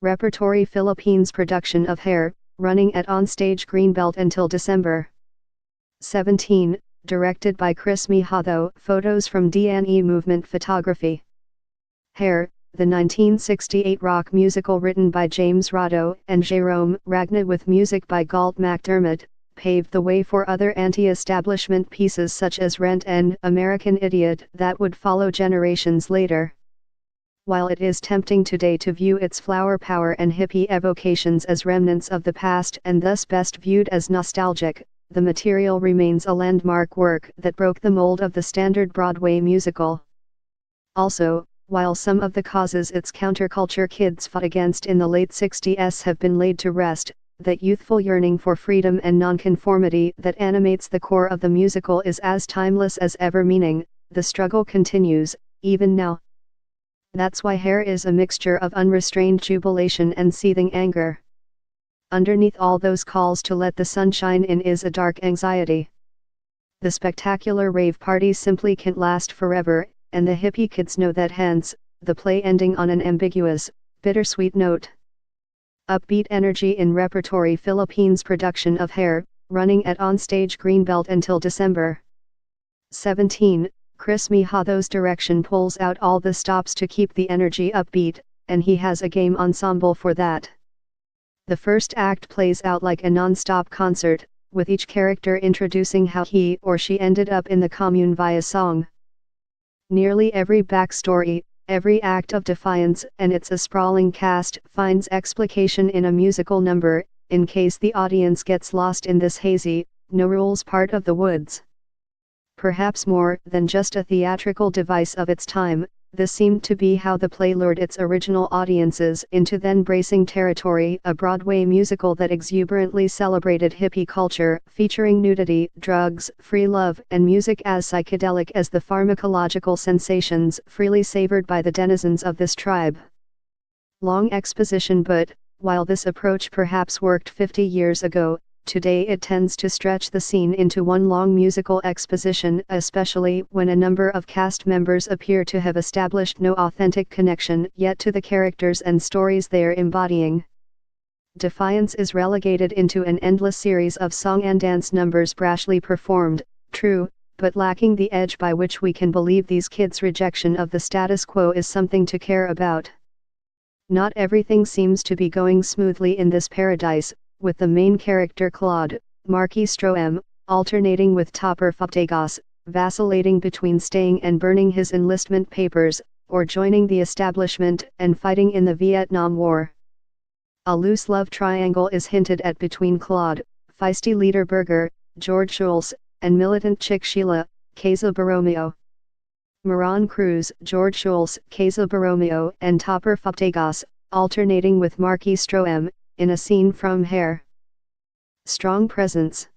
Repertory Philippines production of Hair, running at Onstage Greenbelt until December 17, directed by Chris Mijado. Photos from DNE Movement Photography. Hair, the 1968 rock musical written by James Rado and Jerome Ragna with music by Galt MacDermot, paved the way for other anti-establishment pieces such as Rent and American Idiot that would follow generations later. While it is tempting today to view its flower power and hippie evocations as remnants of the past and thus best viewed as nostalgic, the material remains a landmark work that broke the mold of the standard Broadway musical. Also, while some of the causes its counterculture kids fought against in the late 60s have been laid to rest, that youthful yearning for freedom and nonconformity that animates the core of the musical is as timeless as ever, meaning, the struggle continues, even now. That's why Hair is a mixture of unrestrained jubilation and seething anger. Underneath all those calls to let the sun shine in is a dark anxiety. The spectacular rave parties simply can't last forever, and the hippie kids know that, hence, the play ending on an ambiguous, bittersweet note. Upbeat energy in Repertory Philippines production of Hair, running at Onstage Greenbelt until December 17. Chris Mijado's direction pulls out all the stops to keep the energy upbeat, and he has a game ensemble for that. The first act plays out like a non-stop concert, with each character introducing how he or she ended up in the commune via song. Nearly every backstory, every act of defiance, and it's a sprawling cast, finds explication in a musical number, in case the audience gets lost in this hazy, no-rules part of the woods. Perhaps more than just a theatrical device of its time, this seemed to be how the play lured its original audiences into then bracing territory, a Broadway musical that exuberantly celebrated hippie culture, featuring nudity, drugs, free love, and music as psychedelic as the pharmacological sensations freely savored by the denizens of this tribe. Long exposition, but, while this approach perhaps worked 50 years ago, today it tends to stretch the scene into one long musical exposition, especially when a number of cast members appear to have established no authentic connection yet to the characters and stories they are embodying. Defiance is relegated into an endless series of song and dance numbers brashly performed, true, but lacking the edge by which we can believe these kids' rejection of the status quo is something to care about. Not everything seems to be going smoothly in this paradise, with the main character Claude, Marquis Stroem, alternating with Topper Fabregas, vacillating between staying and burning his enlistment papers, or joining the establishment and fighting in the Vietnam War. A loose love triangle is hinted at between Claude, feisty leader Berger, George Schultz, and militant chick Sheila, Casa Borromeo. Moran Cruz, George Schultz, Casa Borromeo, and Topper Fabregas, alternating with Marquis Stroem, in a scene from Hair. Strong presence.